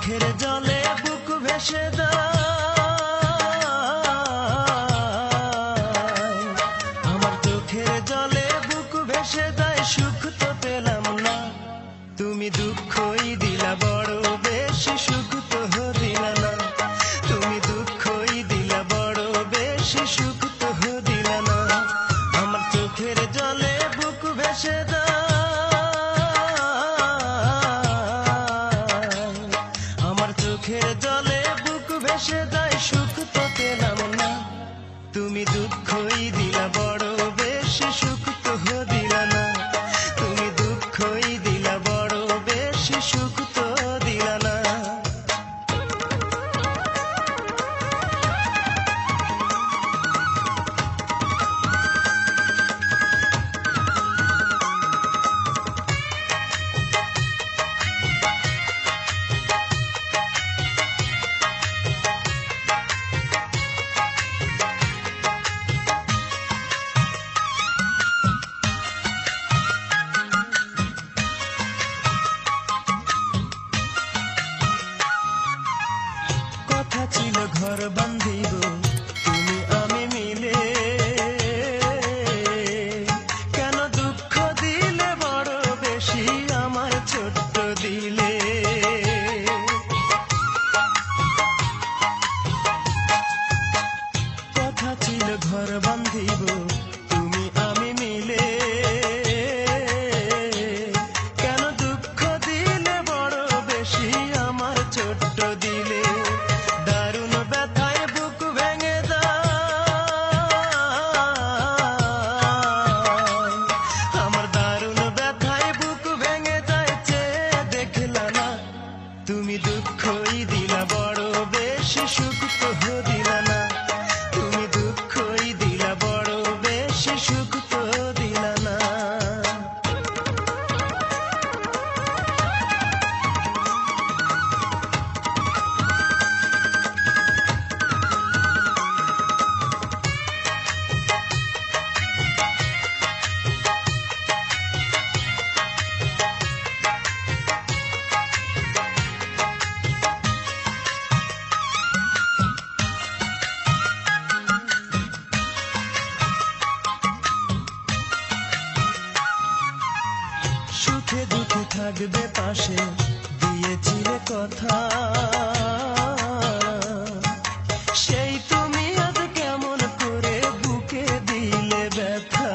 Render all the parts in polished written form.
চোখের জলে বুক ভেসে দেয়, আমার চোখের জলে বুক ভেসে দেয়, সুখ তো পেলাম না, তুমি দুঃখই দিলা বড় বেশি, সুখ তো দিলা না, তুমি দুঃখই দিলা বড় বেশি, সুখ তো দিলা না। আমার চোখের জলে বুক ভেসে দেয়, আমার চোখের জলে বুক ভেসে দেয়, সুখ তো পেলাম না, তুমি দুঃখই দিলা বড় বেশি, সুখ তো দিলা না, তুমি দুঃখই দিলা বড় বেশি, সুখ তো দিলা না। কথা ছিল ঘর বান্ধিব তুমি আমি মিলে, কেন দুঃখ দিলে বড় বেশি আমার ছোট্ট দিলে। কথা ছিল ঘর বান্ধিব তুমি আমি মিলে, কেন দুঃখ দিলে বড় বেশি আমার ছোট্ট দিলে। দারুণ ব্যথায় বুক ভেঙে যায়, আমার দারুণ ব্যথায় বুক ভেঙে যায়, চেয়ে দেখলা না, তুমি দুঃখই দিলা বড় বেশি, সুখ তো দিলা না, তুমি দুঃখই দিলা বড় বেশি, সুখ তো দিলা না। সুখে দুঃখে থাকবে পাশে দিয়েছিলে কথা, সেই তুমি আজ কেমন করে বুকে দিলে ব্যথা।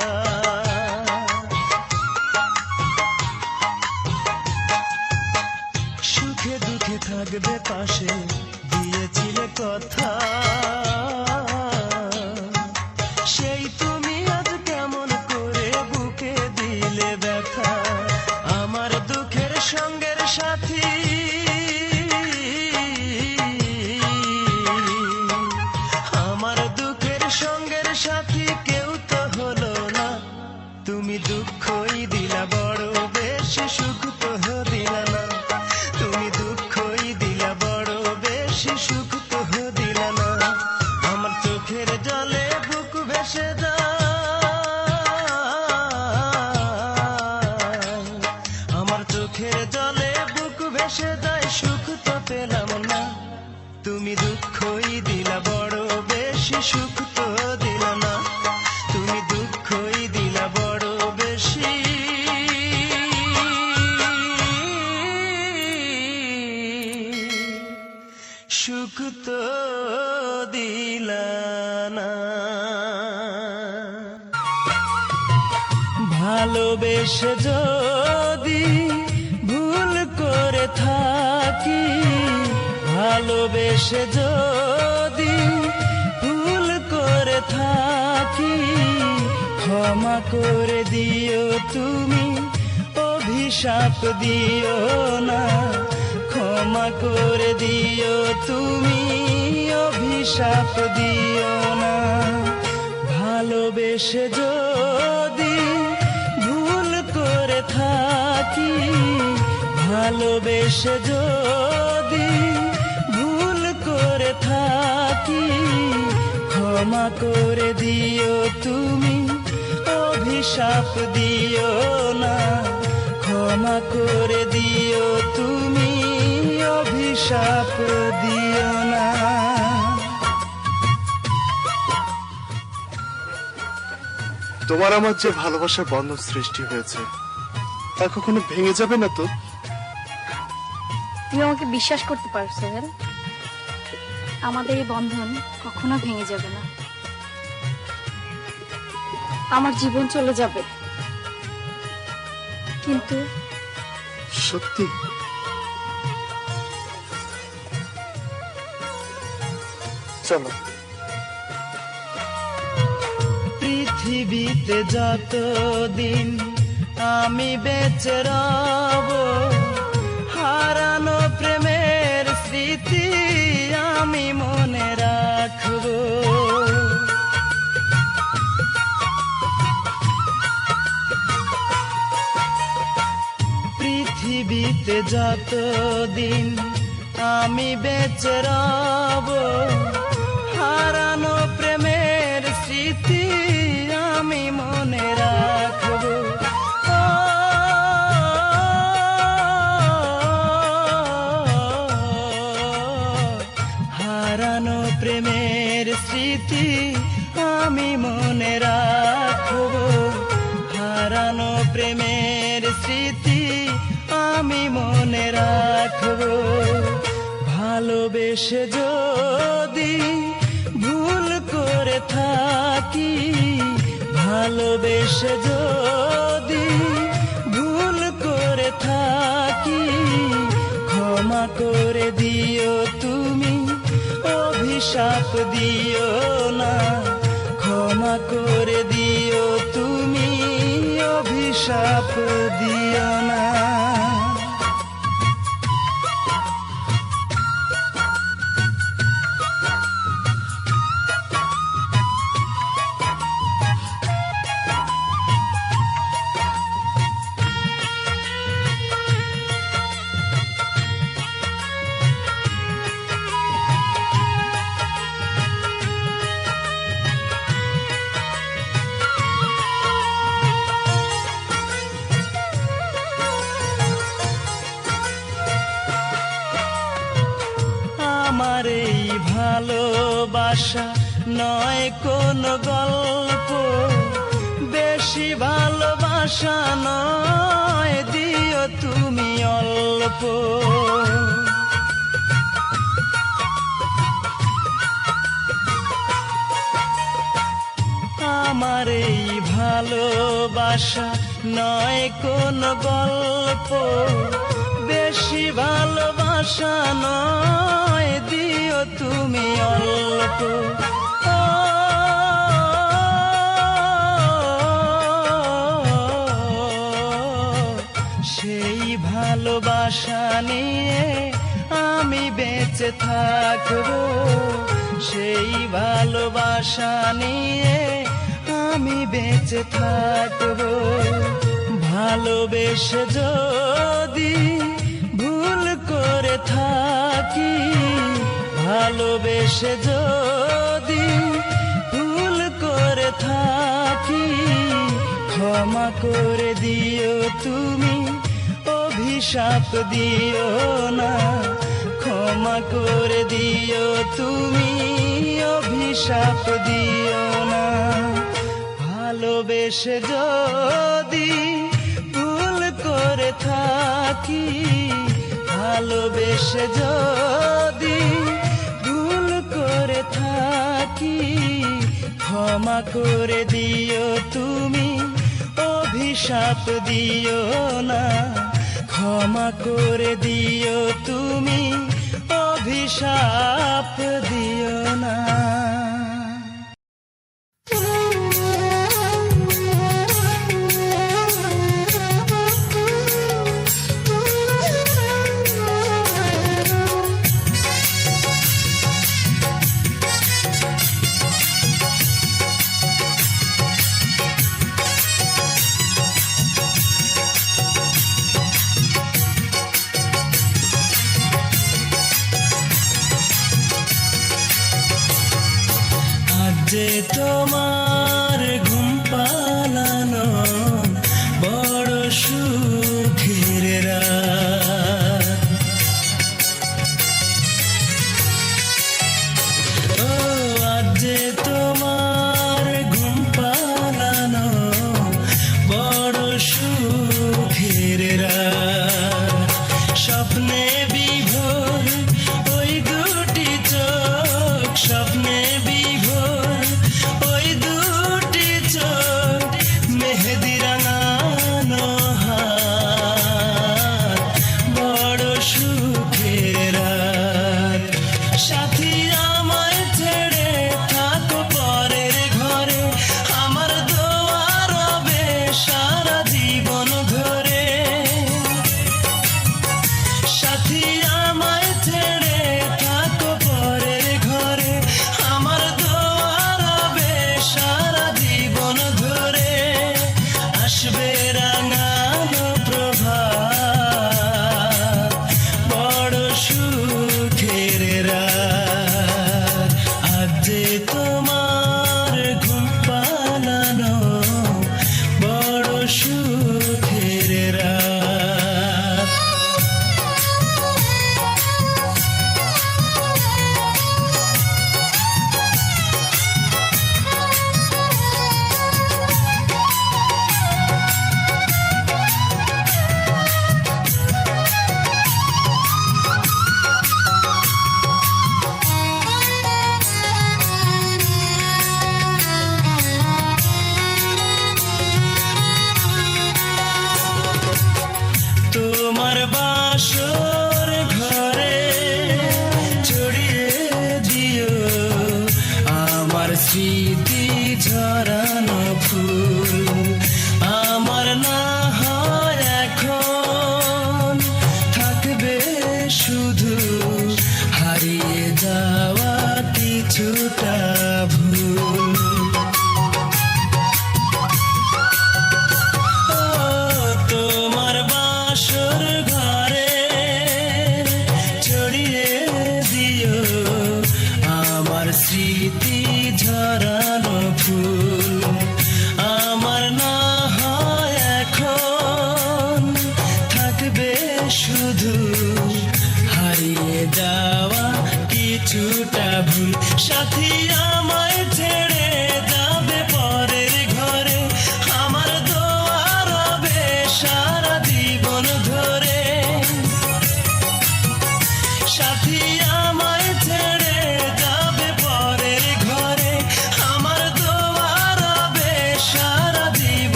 সুখে দুঃখে থাকবে পাশে দিয়েছিলে কথা, সেই তুমি আজ কেমন করে বুকে দিলে ব্যথা। আমার দুঃখের সঙ্গের সাথী, আমার দুঃখের সঙ্গের সাথী কেউ তো হলো না, তুমি দুঃখই দিলা বড় বেশি, সুখ তো দিলা না, তুমি দুঃখই দিলা বড় বেশি, সুখ তো দিলা না। আমার চোখের জলে বুক ভেসে যায়, আমার চোখের জলে বুক ভেসে যায়, সুখ তো পেলাম না, তুমি দুঃখই দিলা বড় বেশি, সুখ তো দিলা না, তুমি দুঃখই দিলা বড় বেশি, সুখ তো দিলা না। ভালোবেসে যদি ভুল করে থাকি, ভালোবেসে যদি ভুল করে থাকি, ক্ষমা করে দিও তুমি, অভিশাপ দিও না, ক্ষমা করে দিও তুমি, অভিশাপ দিও না। ভালোবেসে যদি ভুল করে থাকি, ভালোবেসে যদি ভুল করে থাকি, ক্ষমা করে দিও তুমি, অভিশাপ দিও না, ক্ষমা করে দিও তুমি, অভিশাপ অভিশাপ দিও না। তোমার আমার যে ভালোবাসার বন্ধন সৃষ্টি হয়েছে তা কখনো ভেঙে যাবে না তো? তুমি আমাকে বিশ্বাস করতে পারো সোহেল, আমাদের এই বন্ধন কখনো ভেঙে যাবে না। আমার জীবন চলে যাবে, কিন্তু সত্যি? চলো। পৃথিবীতে যতদিন আমি বেঁচে রব, হারানো প্রেমের স্মৃতি আমি মনে রাখব। পৃথিবীতে যতদিন আমি বেঁচে রব, হারানো প্রেমের স্মৃতি আমি মনে রাখব। হারানো প্রেমের স্মৃতি আমি মনে রাখব। হারানো প্রেমের স্মৃতি আমি মনে রাখব। ভালোবেসে যদি ভুল করে থাকি, ভালোবেসে যদি ভুল করে থাকি, ক্ষমা করে দিও তুমি, অভিশাপ দিও না। ক্ষমা করে দিও তুমি, অভিশাপ দিও না। আমার এই ভালোবাসা নয় কোনো গল্প, বেশি ভালোবাসা নয়, দিও তুমি অল্প। আমার এই ভালোবাসা নয় কোনো গল্প, বেশি ভালোবাসা নয়, দিও তুমি অল্প। সেই ভালোবাসা নিয়ে আমি বেঁচে থাকবো, সেই ভালোবাসা নিয়ে আমি বেঁচে থাকবো। ভালোবেসে যদি ভুল করে থাকি, ভালোবেসে যদি ভুল করে থাকি, ক্ষমা করে দিও তুমি, অভিশাপ দিও না। ক্ষমা করে দিও তুমি, অভিশাপ দিও না। ভালোবেসে যদি ভুল করে থাকি, ভালোবেসে যদি ভুল করে থাকি, ক্ষমা করে দিও তুমি, অভিশাপ দিও না। ক্ষমা করে দিও তুমি, অভিশাপ দিও না। যে তোমার ঘুম পালানো বড় সুখের রাত,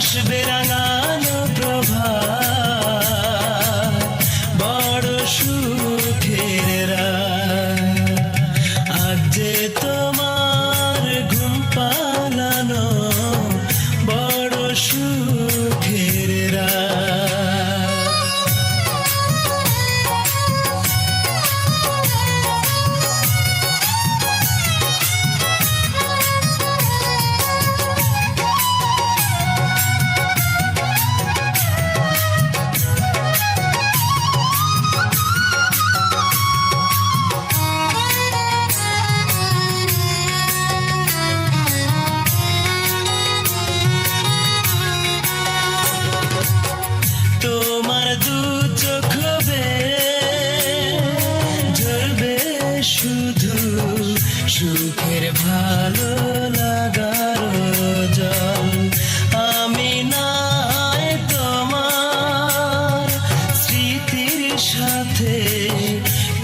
আসবে রাঙানো প্রভাত, বড় সুখের রাত। আজ যে তোমার ঘুম পালানো, বড় সুখের রাত। তোমার দু চোখ ঝরবে শুধু সুখের ভালো লাগার জল। আমি নাই তোমার স্মৃতির সাথে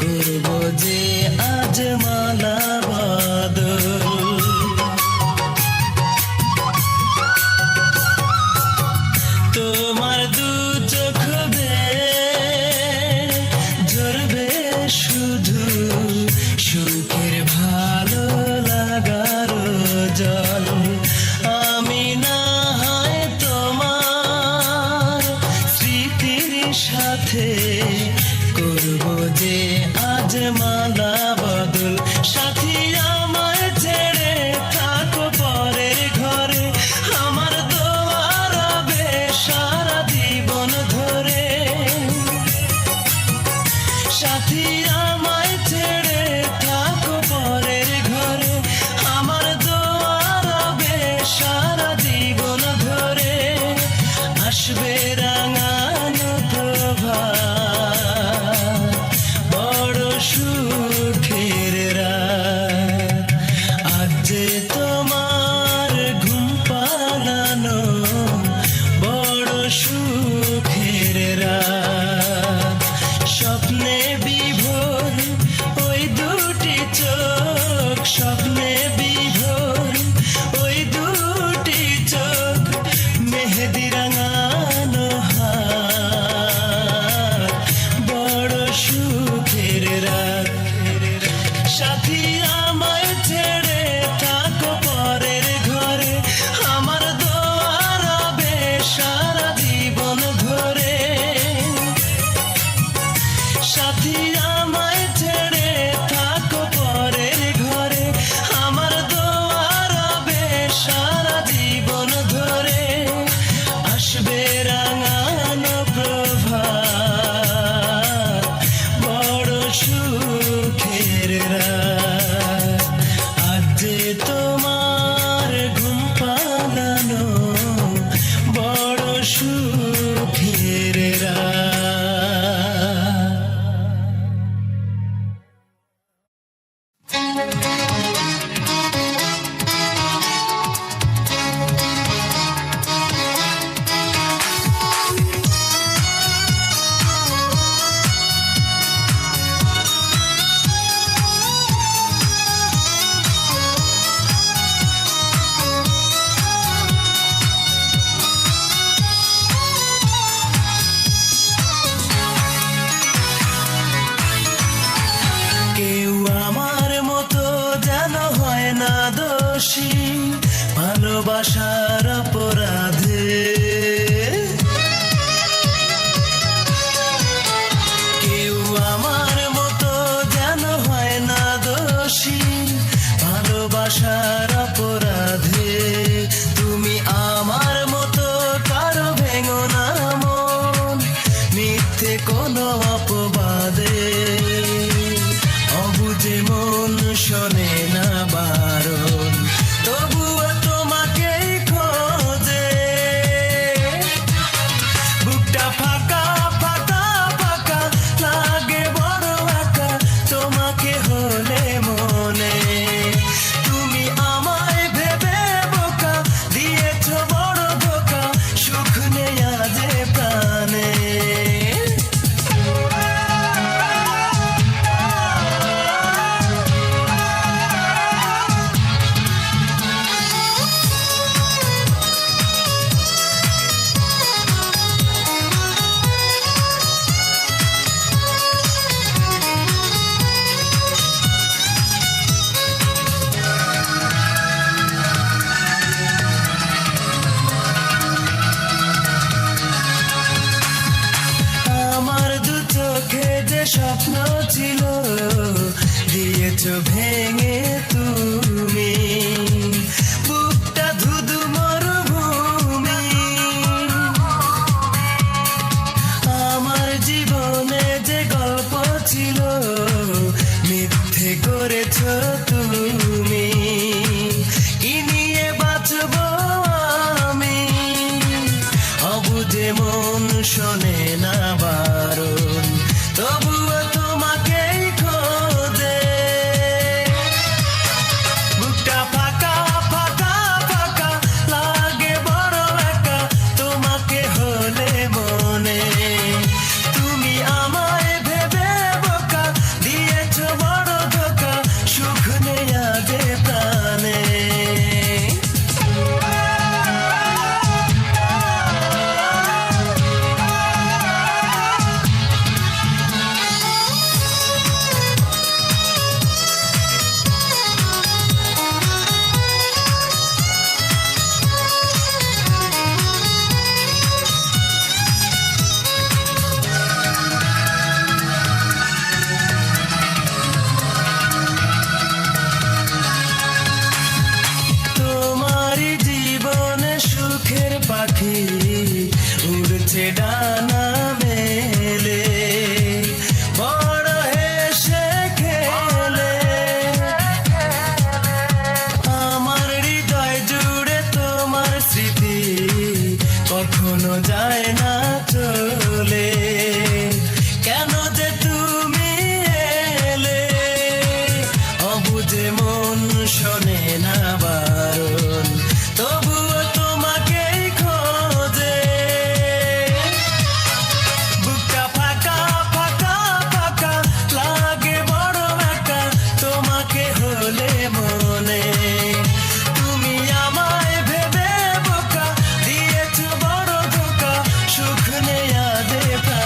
করব যে আজ মালা বদল। তোমার দু চোখ ঝরবে শুধু সুখের ভালো লাগার জল। আমি না হয় তোমার স্মৃতির সাথে করব যে আজ মালা বদল। সাথী আমায় ছেড়ে থাকো পরের ঘরে, আমার দোয়া রবে সারা জীবন ধরে। সাথী আমায় ছেড়ে থাকো পরের ঘরে, আমার দোয়া রবে সারা জীবন ধরে। আসবে রাঙানো প্রভাত, বড় সুখের রাত। আজ যে তোমার ঘুম পালানো, বড় সুখের রাত। স্বপ্নে বিভোর ওই দুটি চোখ, স্বপ্নে বিভোর ওই দুটি চোখ, মেহেদি রাঙানো স্বপ্ন ছিল দিয়েছ ভেঙে তুমি, বুকটা ধুধু মরুভূমি। আমার জীবনে যে গল্প ছিল মিথ্যে করেছ তুমি, কি নিয়ে বাঁচব আমি? অবুঝে মন শোনে না বারণ, তবুও তোমাকেই খোঁজে। বুকটা ফাঁকা ফাঁকা ফাঁকা লাগে বড় একা, তোমাকে হলে মনে। তুমি আমায় ভেবে বোকা, দিয়েছ বড় ধোকা, সুখ নেই আজ এ প্রাণে। তোমারই জীবনে সুখের পাখি উড়ছে ডানা মেলে, বড় হেসে খেলে। আমার হৃদয় জুড়ে তোমার স্মৃতি কখনো যায় না চলে, কেন যে তুমি এলে? অবুঝে মন শোনে না বারণ, তবুও তোমাকেই খোঁজে। বুকটা ফাঁকা ফাঁকা ফাঁকা লাগে বড় একা, তোমাকে হলে মনে। তুমি আমায় ভেবে বোকা, দিয়েছ বড় ধোকা, সুখ নেই আজ এ প্রাণে।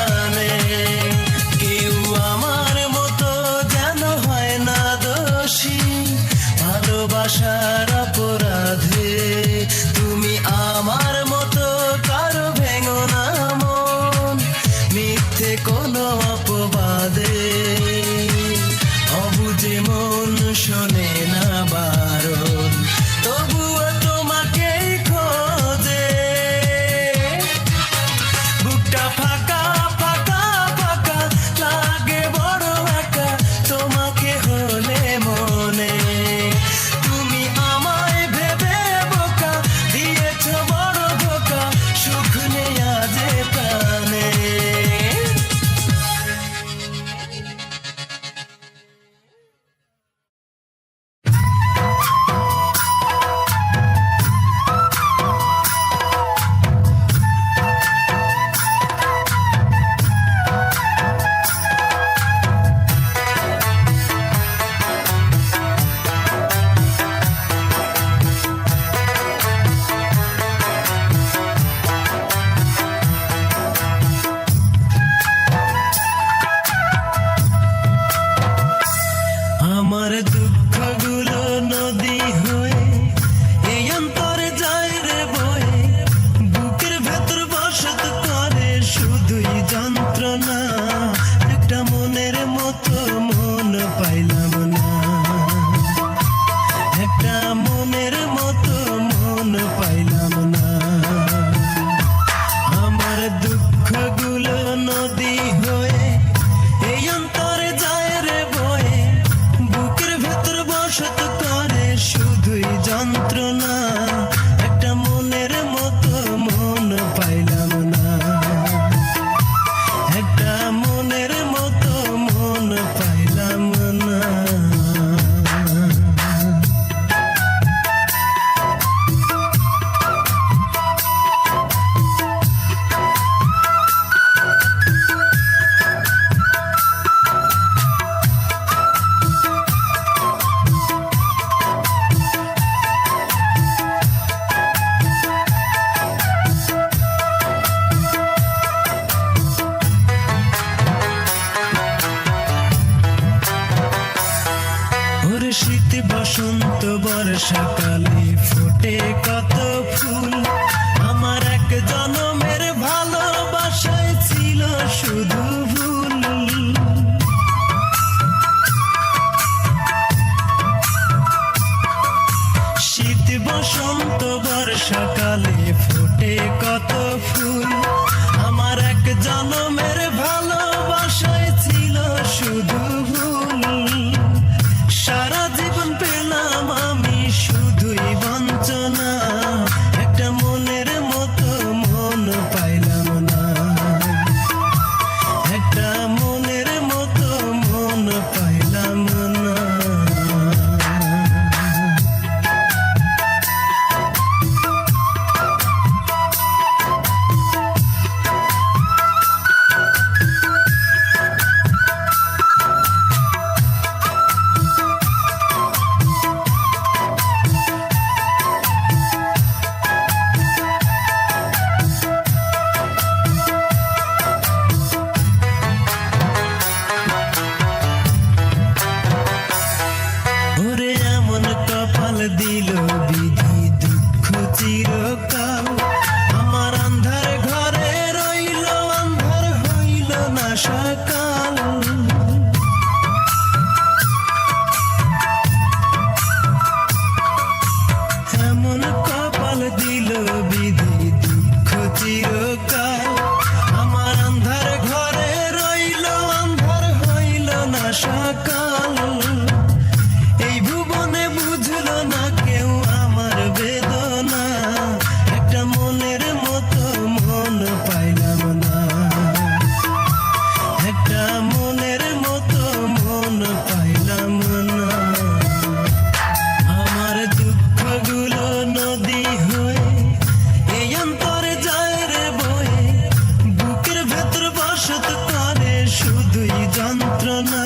যন্ত্রণা,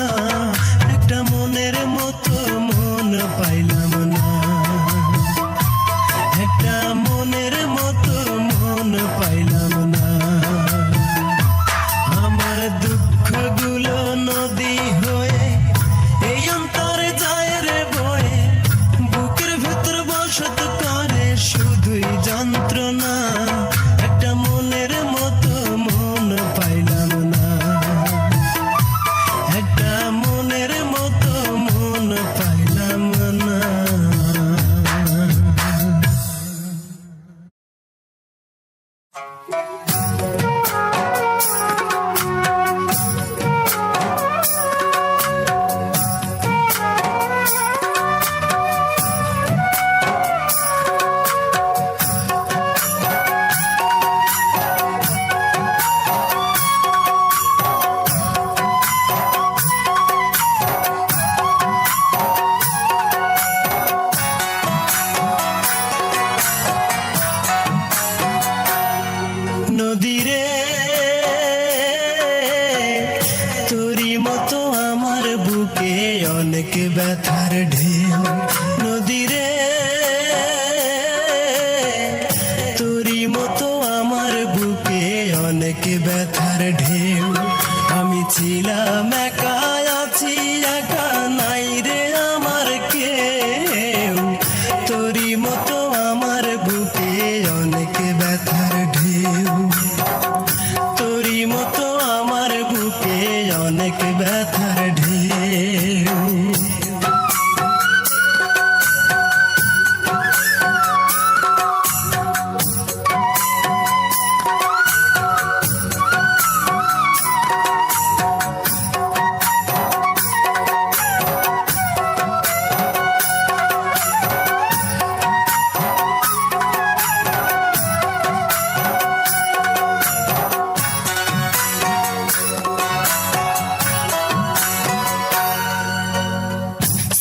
একটা মনের মতো মন পাইলাম না, একটা মনের মতো মন পাইলাম না। আমার দুঃখগুলো নদী হয়ে এই অন্তরে যায় রে বয়ে, বুকের ভেতর বসত করে শুধুই যন্ত্রণা, একটা মনের মতো মন পাইলাম না, একটা মনের মতো মন পাইলাম না। নদীরে তোরই মতো আমার বুকে অনেক ব্যথার ঢেউ, নদীরে তোরই মতো আমার বুকে অনেক ব্যথার ঢেউ। আমি ছিলাম একা, আছি একা, নাই রে আমার কেউ, তোরই মতো আমার বুকে অনেক ব্যথার ঢেউ, তোরই মতো আমার বুকে অনেক ব্যথার ঢেউ।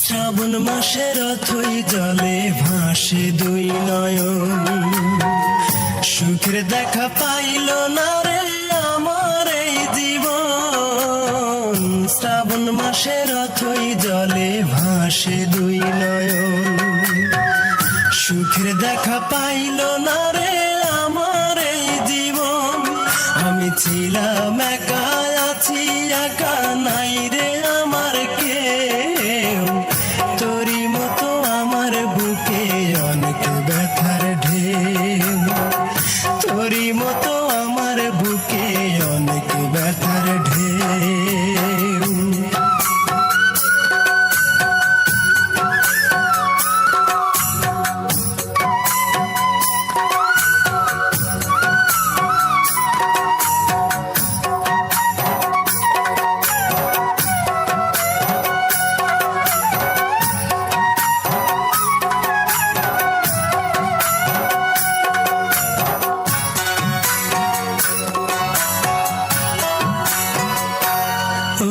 শ্রাবণ মাসের অথই জলে ভাসে দুই নয়ন, সুখের দেখা পাইল না রে আমার এই জীবন। শ্রাবণ মাসের অথই জলে ভাসে দুই নয়ন, সুখের দেখা পাইল না রে আমার এই জীবন। আমি ছিলাম একা, আছি একা, নাই রে আমার কেউ, তোরই মতো আমার বুকে অনেক ব্যথার ঢেউ, তোরই মতো আমার বুকে অনেক ব্যথার ঢেউ।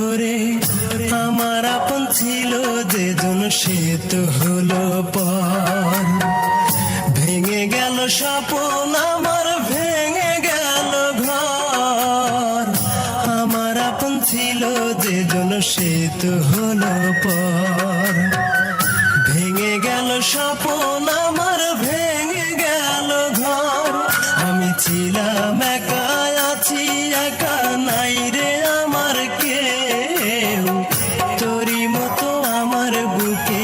ওরে আমার আপন ছিল যেজন, সে তো হলো পর, ভেঙে গেল স্বপ্ন আমার, ভেঙে গেল ঘর। আমার আপন ছিল যেজন, সে তো হলো পর, ভেঙে গেল স্বপ্ন আমার, ভেঙে গেল ঘর। আমি ছিলাম একা, আছি একা, নাই রে আমার কেউ, তোরই মতো আমার বুকে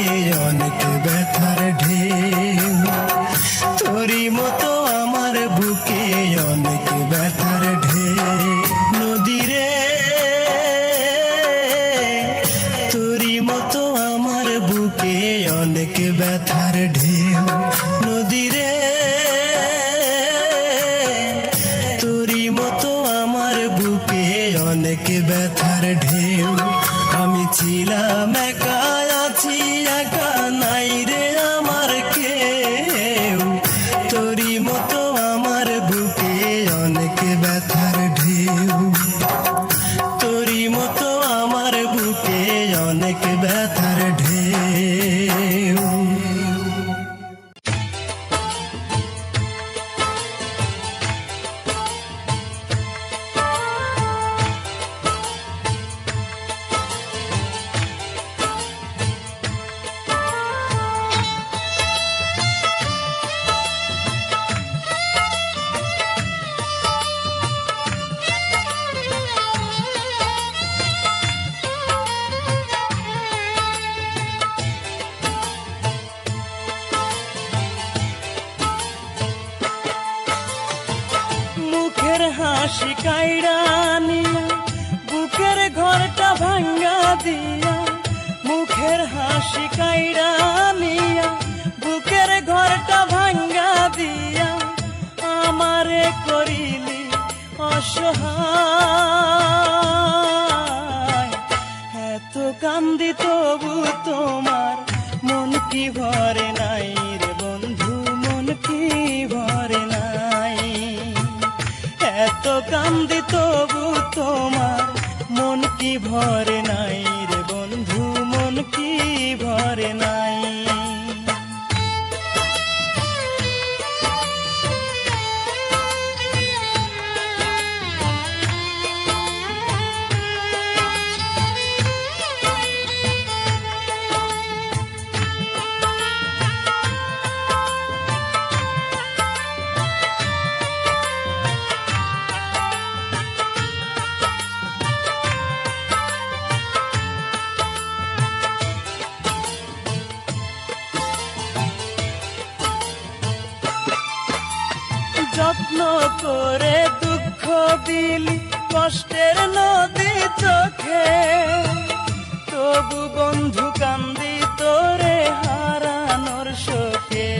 অনেক ব্যথার ঢেউ, তোরই মতো আমার বুকে অনেক ব্যথার ঢেউ। নদীরে তোরই মতো আমার বুকে অনেক ব্যথার ঢেউ, নদীরে তোরই মতো আমার বুকে অনেক ব্যথার ঢেউ। আমি ছিলাম একা, আছি একা, নাই রে আমার কেউ, তোরই মতো আমার বুকে অনেক ব্যথার ঢেউ, তোরই মতো আমার বুকে অনেক ব্যথার ঢেউ। মুখের হাসি কাইড়া নিয়া বুকের ঘরটা ভাঙ্গা দিয়া, মুখের হাসি কাইড়া নিয়া বুকের ঘরটা ভাঙ্গা দিয়া, আমারে করিলি অসহায়। এত কান্দি তবু তোমার মন কি ভরে নাই রে বন্ধু, মন কি ভরে নাই। এত কান্দি তবু তোমার মন কি ভরে নাই রে বন্ধু, মন কি ভরে নাই। যত্ন করে দুঃখ দিলি কষ্টের নদী চোখে, তবু বন্ধু কান্দি তোরে হারানোর শোকে।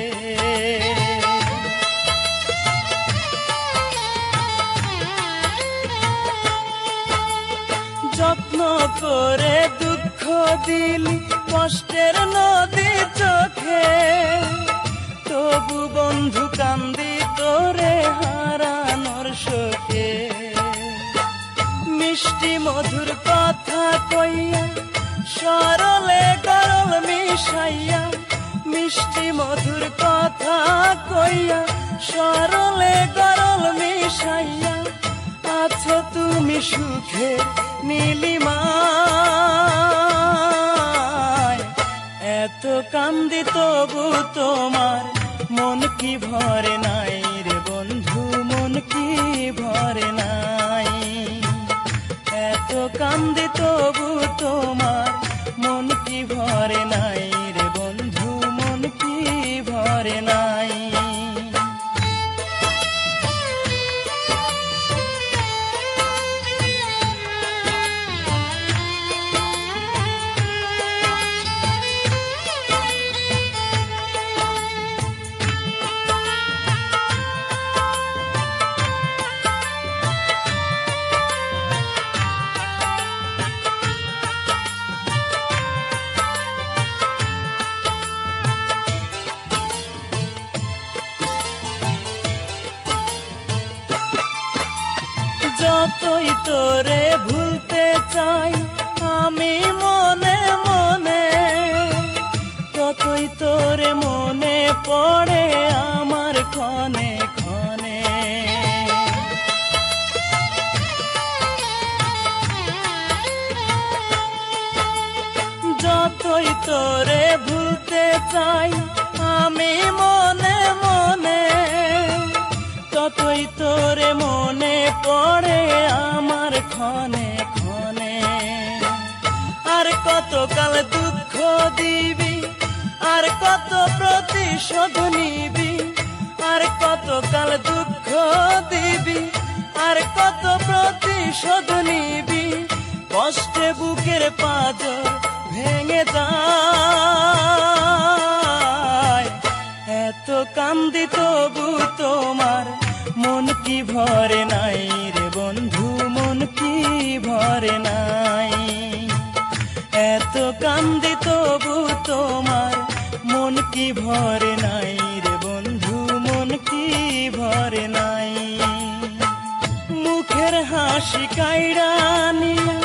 যত্ন করে দুঃখ দিলি কষ্টের নদী চোখে, তবু বন্ধু কান্দি তোরে হারানোর শোকে। মিষ্টি মধুর কথা কইয়া সরলে গরল মিশাইয়া, মিষ্টি মধুর কথা কইয়া সরলে গরল মিশাইয়া, আছো তুমি সুখে নীলিমায়। এত কান্দি তবু তোমার মন কি ভরে নাই রে বন্ধু, মন কি ভরে নাই। এত কান্দি তবু তোমার মন কি ভরে নাই রে বন্ধু, মন কি ভরে নাই। যতই তোরে ভুলতে চাই আমি মনে মনে, ততই তোরে মনে পড়ে আমার ক্ষণে ক্ষণে। যতই তোরে ভুলতে চাই আমি মনে মনে, ততই তোরে মনে পড়ে আমার ক্ষণে ক্ষণে। আর কতকাল দুঃখ দিবি, আর কত প্রতিশোধ নিবি, আর কতকাল দুঃখ দিবি, আর কত প্রতিশোধ নিবি। কষ্টে বুকের পাঁজর ভেঙে যায়। এত কান্দি তবু তোমার মন কি ভরে নাই রে বন্ধু, মন কি ভরে নাই। এত কান্দি তবু তোমার মন কি ভরে নাই রে বন্ধু, মন কি ভরে নাই। মুখের হাসি কাইড়া নিয়া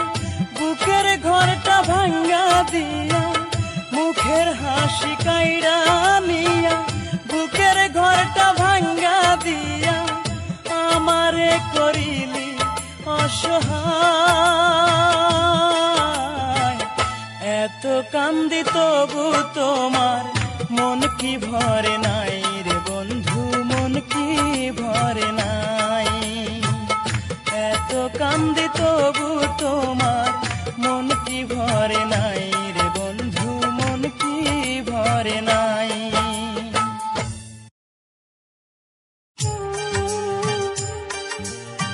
বুকের ঘরটা ভাঙ্গা দিয়া, মুখের হাসি কাইড়া নিয়া বুকের ঘরটা ভাঙ্গা দিয়া, আমারে করিলি অসহায়। এত কান্দি তবু তোমার মন কি ভরে নাই রে বন্ধু, মন কি ভরে নাই। এত কান্দি তবু তোমার মন কি ভরে নাই রে বন্ধু, মন কি ভরে নাই। ও, 「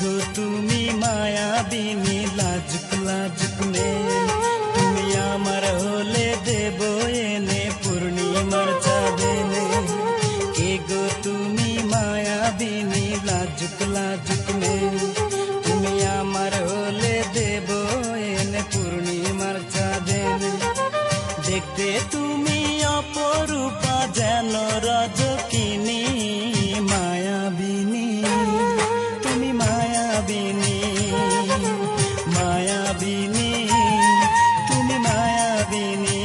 গো তুমি মায়াবিনী লাজুক লাজুক মেয়ে, তুমি আমার হলে দেব এনে পূর্ণিমার চাঁদেনে। কে গো তুমি মায়াবিনী লাজুক লাজুক মেয়ে, তুমি আমার হলে দেব এনে পূর্ণিমার চাঁদেনে। দেখতে তুমি অপরূপা যেন রজকিনী, মায়াবিনী তুমি মায়াবিনী, মায়াবিনী তুমি মায়াবিনী।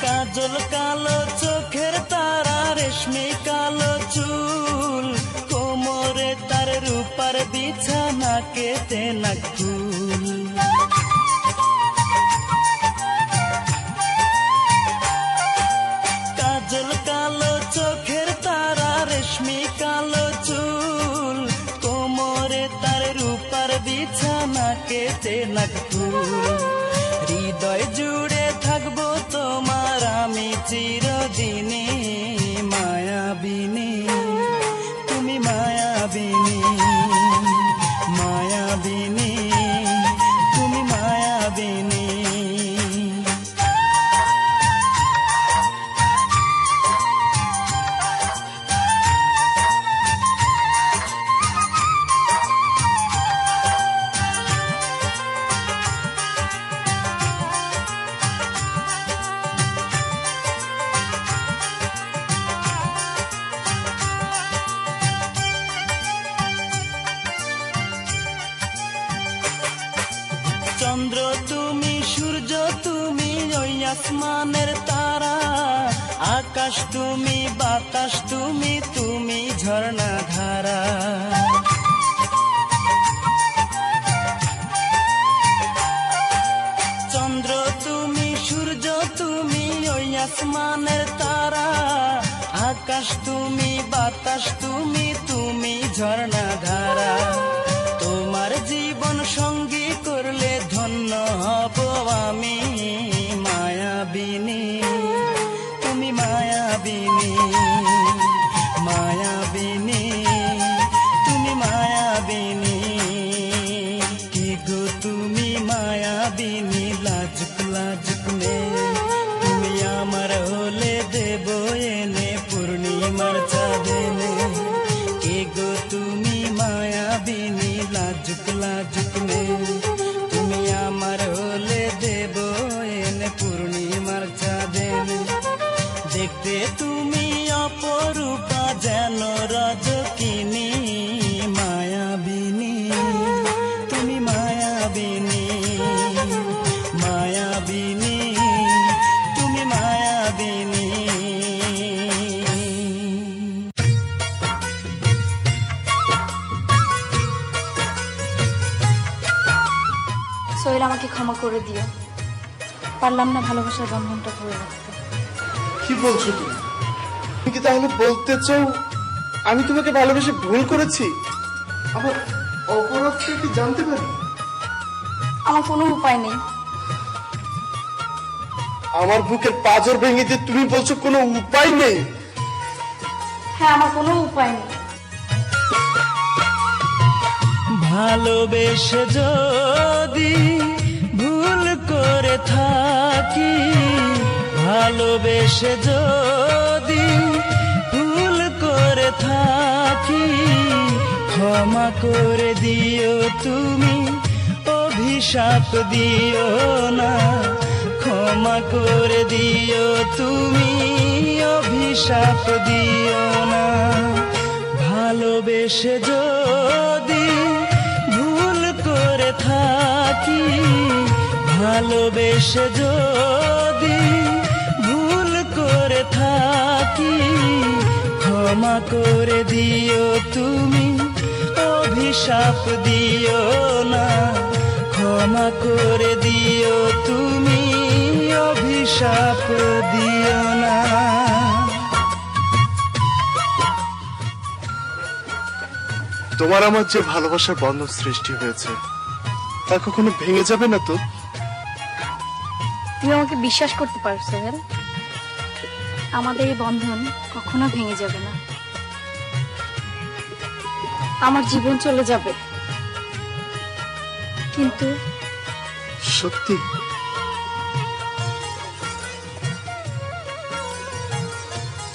কাজল কালো চোখের তারা, রেশমি কালো চুল, কোমরে তার রূপার বিছানা, কেতে নাকুল। কাজল কালো চোখের তারা, রেশমি কালো চুল, কোমরে তার রূপার বিছানা, কেতে নাকুল। হৃদয় জুড়ে থাকবো তোমার আমি চিরদিনে, মায়াবিনী তুমি মায়াবিনী, মায়াবিনী তুমি মায়াবিনী। চন্দ্র তুমি, সূর্য তুমি, ওই আসমানের তারা, আকাশ তুমি, বাতাস তুমি, তুমি ঝর্ণা ধারা। চন্দ্র তুমি, সূর্য তুমি, ওই আসমানের তারা, আকাশ তুমি, বাতাস তুমি, তুমি ঝর্ণা ধারা। তোমার জীবন সঙ্গী করলে ধন্য হব আমি, মায়াবিনী তুমি মায়াবিনী, মায়াবিনী তুমি মায়াবিনী। কি গো তুমি মায়াবিনী লাজুক লাজুক মেয়ে, তুমি আমার হলে দেব এনে পূর্ণিমার চাঁদেনে। কে গো তুমি মায়াবিনী লাজুক লাজুক মেয়ে, তুমি আমার হলে দেব এনে পূর্ণিমার চাঁদেনে। দেখতে তুমি অপরূপা যেন রজকিনী, মায়াবিনী তুমি মায়াবিনী, মায়াবিনী তুমি মায়াবিনী। সোহেল, আমাকে ক্ষমা করে দিও, পারলাম না ভালোবাসার বন্ধনটা ধরে রাখতে। কি বলছো তুমি? তুমি কি তাহলে বলতে চাও আমি তোমাকে ভালোবেসে ভুল করেছি? আমার অপরাধটা কি জানতে পারি? আমার কোনো উপায় নেই। আমার বুকের পাঁজর ভেঙে দিয়ে তুমি বলছো কোনো উপায় নেই? হ্যাঁ, আমার কোনো উপায় নেই। ভালোবেসে যদি ভুল করে থাকি, ভালোবেসে যদি ভুল করে থাকি, ক্ষমা করে দিও তুমি, অভিশাপ দিও না। ক্ষমা করে দিও তুমি, অভিশাপ দিও না। ভালোবেসে যদি ভুল করে থাকি, ভালোবেসে যদি ভুল করে থাকি, ক্ষমা করে দিও তুমি, অভিশাপ দিও না। ক্ষমা করে দিও তুমি, অভিশাপ দিও না। তোমার আমার যে ভালোবাসার বন্ধন সৃষ্টি হয়েছে তা কখনো ভেঙে যাবে না তো? তুমি আমাকে বিশ্বাস করতে পারো সোহেল, আমাদের এই বন্ধন কখনো ভেঙে যাবে না। আমার জীবন চলে যাবে, কিন্তু সত্যি?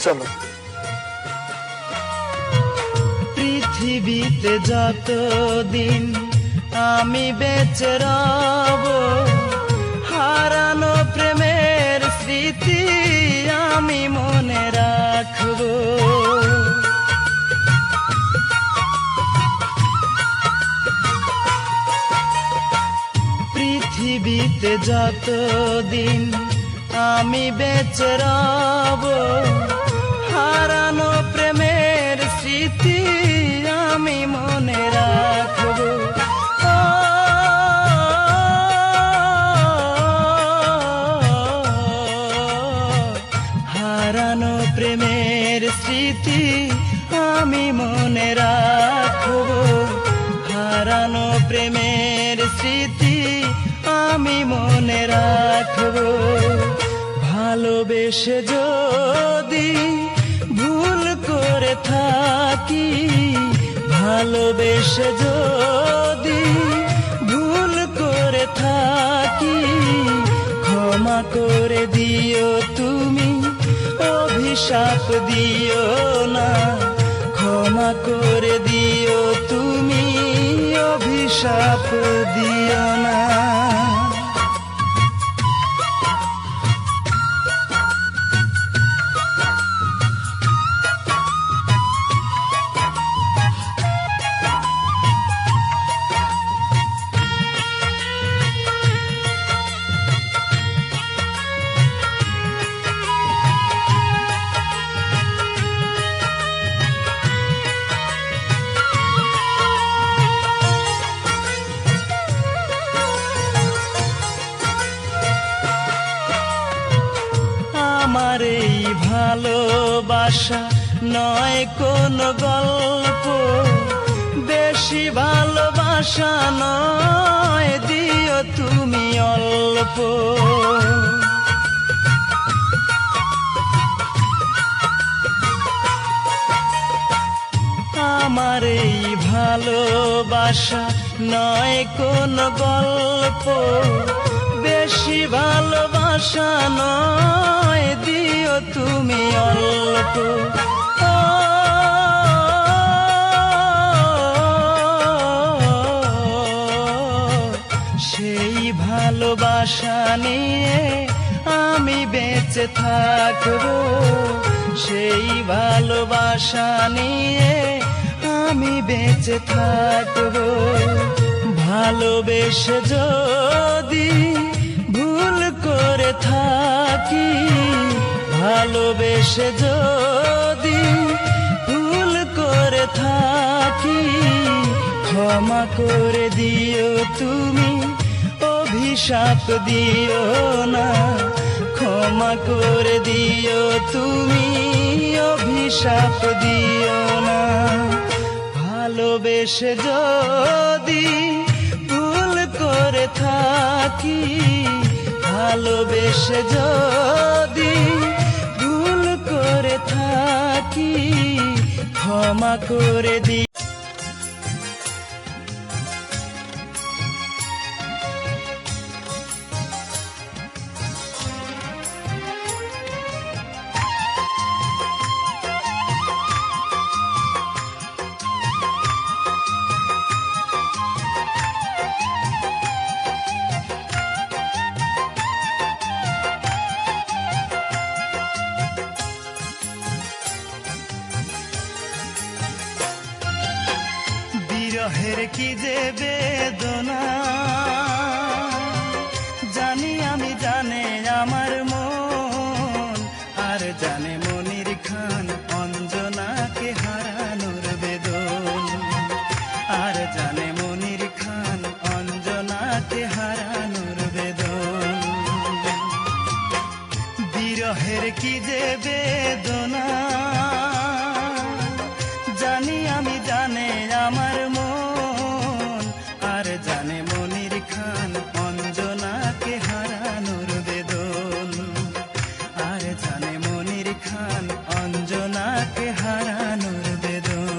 চলো। পৃথিবীতে যতদিন আমি বেঁচে রব, হারানো প্রেমের স্মৃতি আমি মনে রাখবো। পৃথিবীতে যতদিন আমি বেঁচে রব, হারানো প্রেমের স্মৃতি আমি মনে রাখবো। হারানো প্রেমের স্মৃতি আমি মনে রাখবো, হারানো প্রেমের স্মৃতি আমি মনে রাখবো। ভালোবেসে যদি ভুল করে থাকি, ভালোবেসে যদি ভুল করে থাকি, ক্ষমা করে দিও তুমি, অভিশাপ দিও না। ক্ষমা করে দিও তুমি, অভিশাপ দিও না। আমার এই ভালোবাসা নয় কোনো গল্প, বেশি ভালোবাসা নয়, দিও তুমি অল্প। আমার এই ভালোবাসা নয় কোনো গল্প, বেশি ভালোবাসা নয়, দিও তুমি অল্প। সেই ভালোবাসা নিয়ে আমি বেঁচে থাকবো, সেই ভালোবাসা নিয়ে আমি বেঁচে থাকবো। ভালোবেসে যদি ভুল করে থাকি, ভালোবেসে যদি ভুল করে থাকি, ক্ষমা করে দিও তুমি, অভিশাপ দিও না। ক্ষমা করে দিও তুমি, অভিশাপ দিও না। ভালোবেসে যদি ভুল করে থাকি, ভালোবেসে যদি ভুল করে থাকি, ক্ষমা করে দিও। বিরহের কি যে বেদনা, জানি আমি, জানে আমার মন, আর জানে মনির খান অঞ্জনাকে হারানোর বেদন, আর জানে মনির খান অঞ্জনাকে হারানোর বিরহের কি যে বেদনা, জানি আমি জানে আমার মন, আর জানে মনির খান অঞ্জনাকে হারানোর বেদন, আর জানে মনির খান অঞ্জনাকে হারানোর বেদন।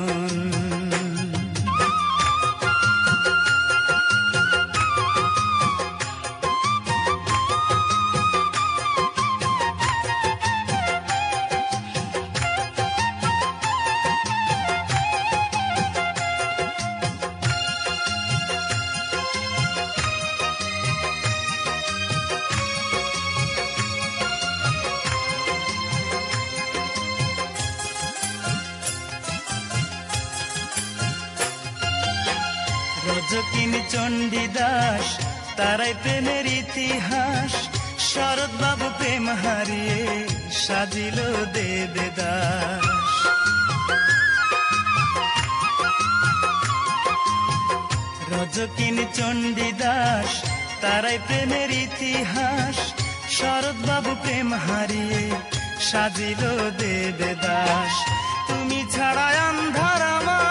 রজকিনী চণ্ডীদাস তারাই প্রেমের ইতিহাস, শরৎ বাবু প্রেম হারিয়ে সাজিল দেবদাস। রজকিনী চণ্ডীদাস তারাই প্রেমের ইতিহাস, শরৎ বাবু প্রেম হারিয়ে সাজিল দেবদাস। তুমি ছাড়া আন্ধার আমার,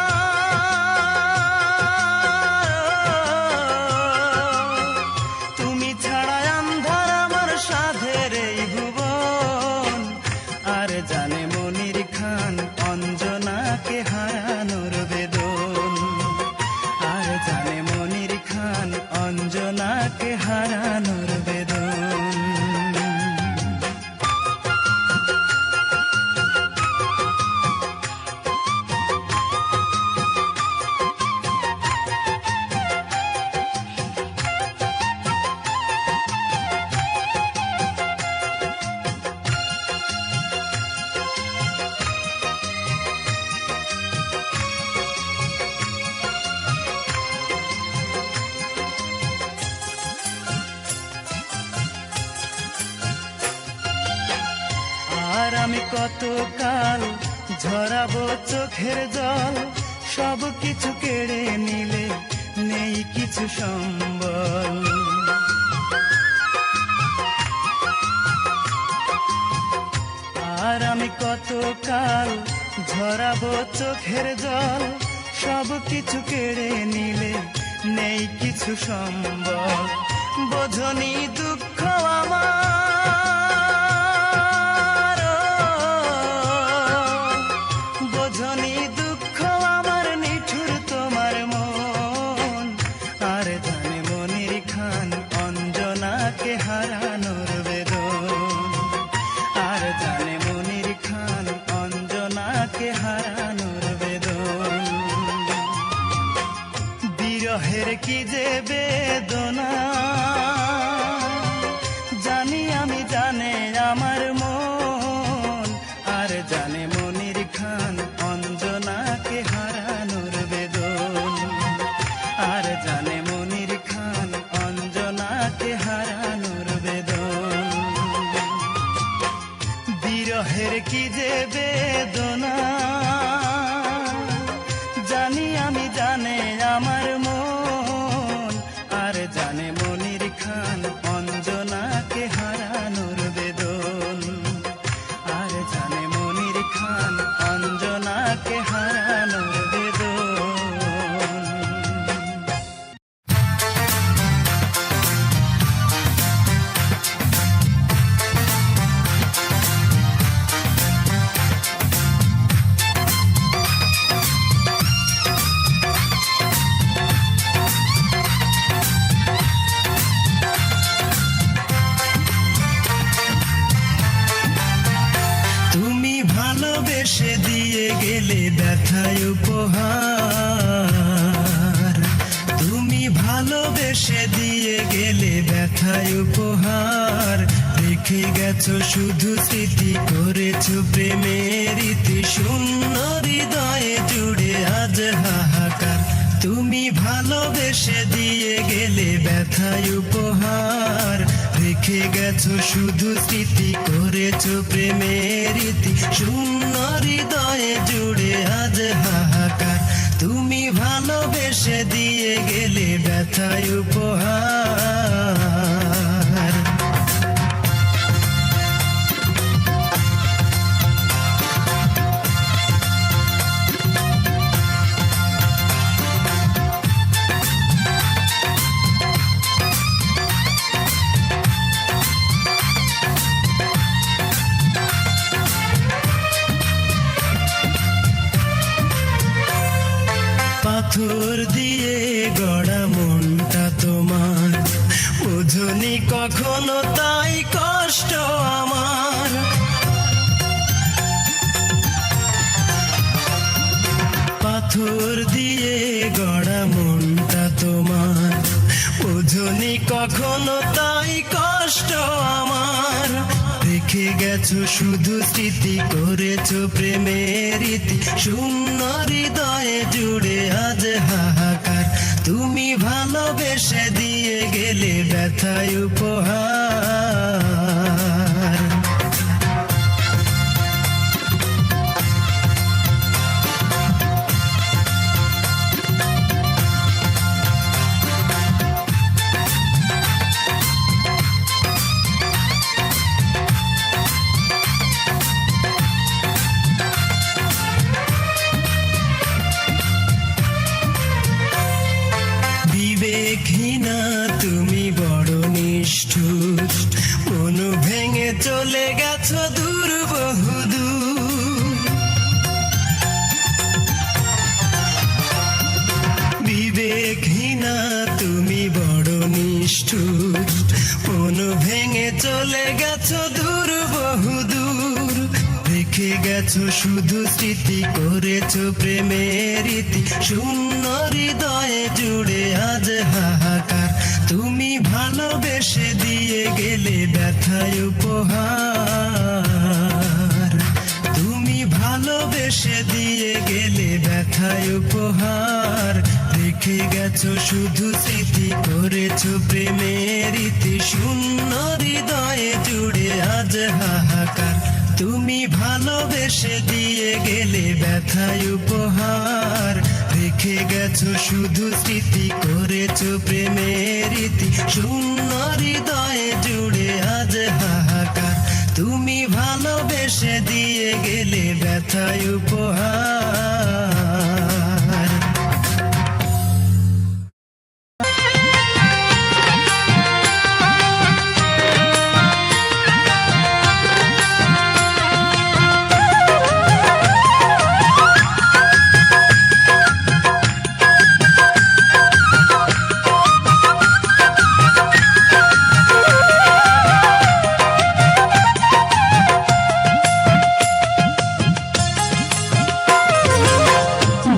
তুমি ছাড়া আন্ধার আমার সাধের এই ভুবন, আর জানে মনির খান অঞ্জনাকে হারানোর বেদন, আর জানে মনির খান অঞ্জনাকে হারানোর বেদন। আর আমি কতকাল ঝরাবো চোখের জল, সব কিছু কেড়ে নিলে নেই কিছু সম্বল। আর আমি কতকাল ঝরাবো চোখের জল, সব কিছু কেড়ে নিলে নেই কিছু সম্বল। বোঝনি দুঃখ আমার, বোঝনি দুঃখ আমার নিঠুর তোমার মন, আর জানে মনির খান অঞ্জনাকে হারানোর বেদন, আর জানে মনির খান অঞ্জনাকে হারানোর বেদন। বিরহের কি যে বেদনা, জানি আমি জানে আমার মন, আর জানে মনির খান অঞ্জনাকে হারানোর বেদন, আর জানে মনির খান অঞ্জনাকে হারানোর বেদন। বিরহের কি যে বেদনা, জানি আমি জানে আমার মন, আর জানে মনির খান অঞ্জনাকে হারানোর বেদন, আর জানে মনির খান অঞ্জনাকে হারানোর বেদন। তুমি ভালোবেসে দিয়ে গেলে ব্যথায় উপহার, তুমি ভালোবেসে দিয়ে গেলে ব্যথায় উপহার, রেখে গেছো শুধু স্মৃতি, করেছো প্রেমের ইতি, শূন্য হৃদয়ে জুড়ে আজ হাহাকার। তুমি ভালোবেসে দিয়ে গেলে ব্যথায় উপহার, রেখে গেছো শুধু স্মৃতি, করেছো প্রেমের ইতি, শূন্য হৃদয়ে জুড়ে আজ হাহাকার। তুমি ভালোবেসে দিয়ে গেলে ব্যথায় উপহার। কখনো তাই কষ্ট আমার। পাথর দিয়ে গড়া মনটা তোমার, বোঝনি কখনো তাই কষ্ট আমার। রেখে গেছো শুধু স্মৃতি, করেছো প্রেমের রীতি, শূন্য হৃদয়ে জুড়ে আজ হাহাকার। তুমি ভালোবেসে দিয়ে গেলে ব্যথায় উপহার। বিবেকহীনা তুমি বড় নিষ্ঠুর, মন ভেঙে চলে গেছো দূর বহুদূর। বিবেকহীনা তুমি বড় নিষ্ঠুর, মন ভেঙে চলে গেছো দূর বহুদূর। রেখে গেছো শুধু স্মৃতি, করেছো প্রেমের রীতি, শূন্য হৃদয়ে জুড়ে আজ হাহাকার। তুমি ভালোবেসে দিয়ে গেলে ব্যথায় উপহার। তুমি ভালোবেসে দিয়ে গেলে ব্যথায় উপহার। রেখে গেছো শুধু স্মৃতি, করেছো প্রেমের রীতি, শূন্য হৃদয়ে জুড়ে আজ হাহাকার। তুমি ভালোবেসে দিয়ে গেলে ব্যথায় উপহার। রেখে গেছো শুধু স্মৃতি, করেছো প্রেমের রীতি, শূন্য হৃদয়ে জুড়ে আজ হাহাকার। তুমি ভালোবেসে দিয়ে গেলে ব্যথায় উপহার।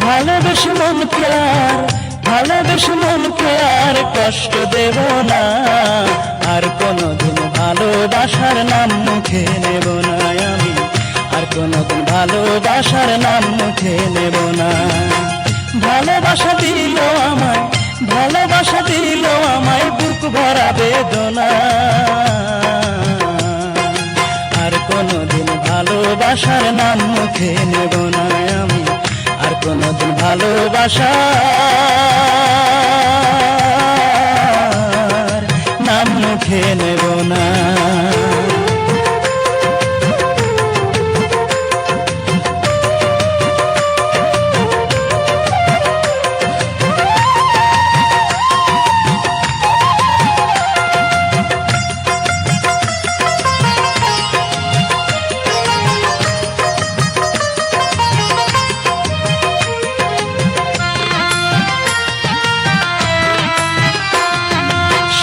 ভালোবেসে মনকে আর, ভালোবেসে মনকে আর কষ্ট দেব না। আর কোনোদিন ভালোবাসার নাম মুখে নেব না আমি, আর কোনোদিন ভালোবাসার নাম মুখে নেব না। ভালোবাসা দিল আমায়, ভালোবাসা দিল আমায় বুক ভরা বেদনা। আর কোনোদিন ভালোবাসার নাম মুখে নেব না আমি, আর কোনোদিন ভালোবাসার নাম মুখে নেব না।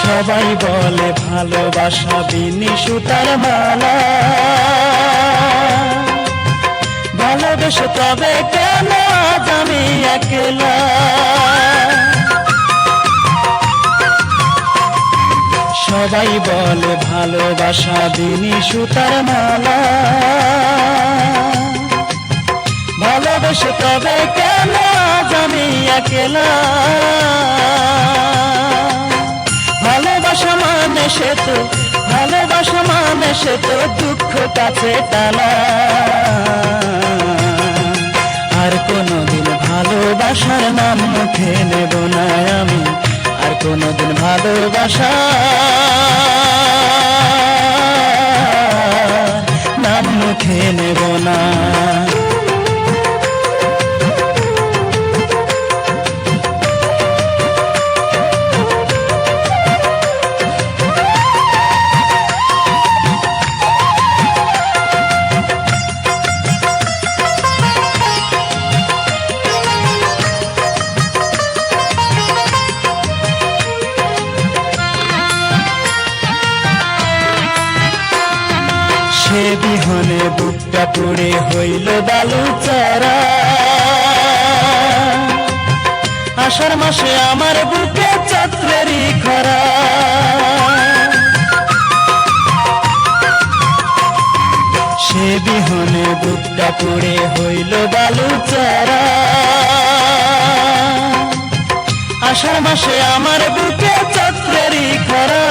সবাই বলে ভালোবাসা বিনি সুতার মালা, ভালোবেসে তবে কেন আজ আমি একলা। সবাই বলে ভালোবাসা বিনি সুতার মালা, ভালোবেসে তবে কেন আজ আমি একলা। ভালোবাসা মানে সে তো, ভালোবাসা মানে সে তো দুঃখ কাছে টানা। আর কোনোদিন ভালোবাসার নাম মুখে নেব না আমি, আর কোনোদিন ভালোবাসার নাম মুখে নেব না। সে বিহনে বুকটা পুড়ে হইল বালু চড়া আষাঢ় মাসে আমার বুকে চৈত্রেরই খরা সে বিহনে বুকটা পুড়ে হইল বালু চড়া আষাঢ় মাসে আমার বুকে চৈত্রেরই খরা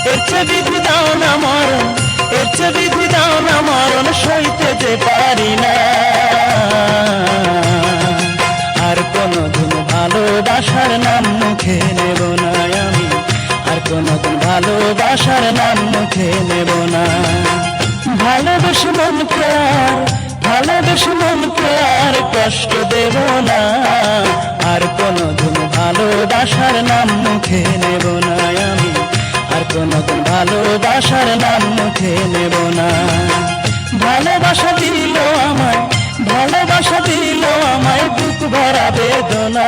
এর চেয়ে বিধি দাও না মরণ এর চেয়ে বিধি দাও না মরণ সইতে যে পারি না আর কোনদিন ভালোবাসার নাম মুখে নেব না আমি আর কোনদিন ভালোবাসার নাম মুখে নেব না ভালোবেসে মনকে আর ভালোবেসে মনকে আর কষ্ট দেব না আর কোনদিন ভালোবাসার নাম মুখে নেব না আমি আর কোনদিন ভালোবাসার নাম মুখে নেব না ভালোবাসা দিল আমায় ভালোবাসা দিল আমায় বুক ভরা বেদনা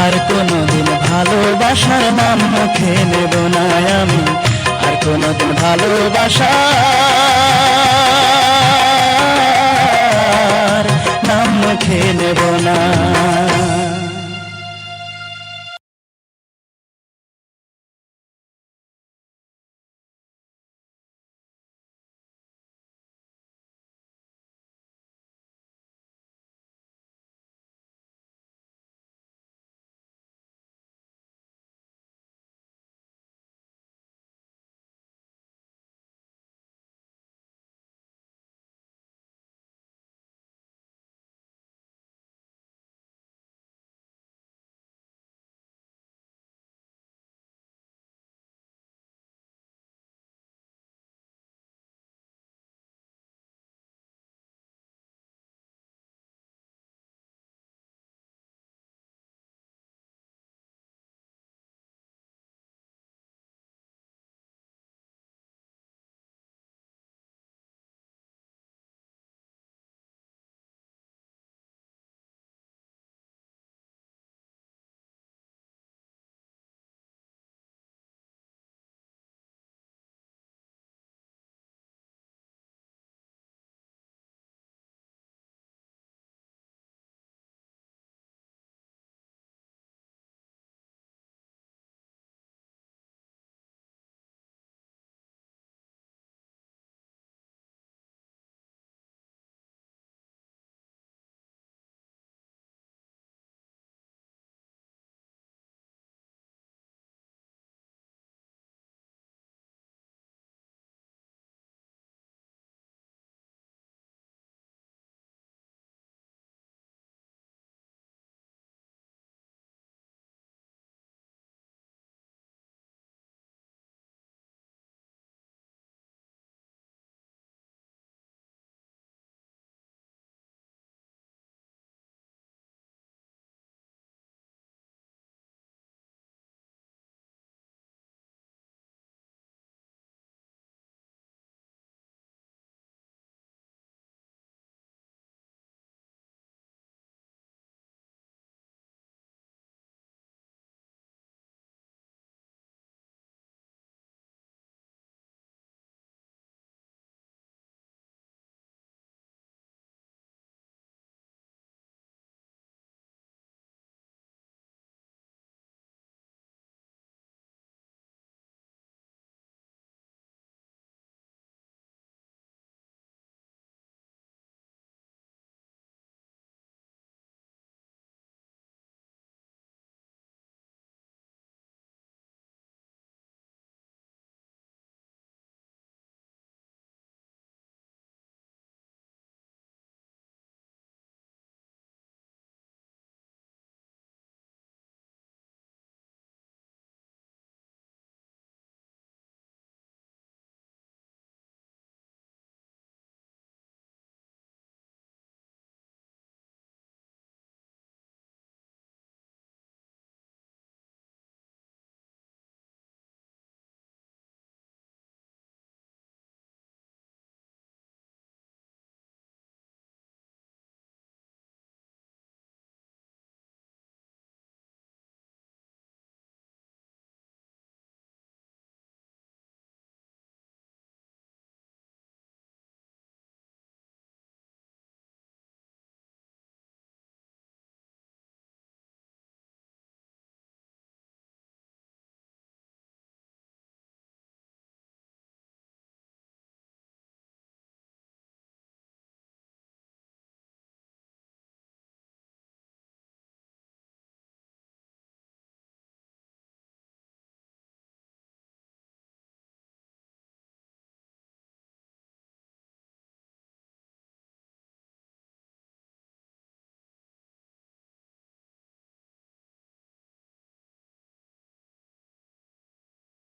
আর কোনদিন ভালোবাসার নাম মুখে নেব না আমি আর কোনদিন ভালোবাসার নাম মুখে নেব না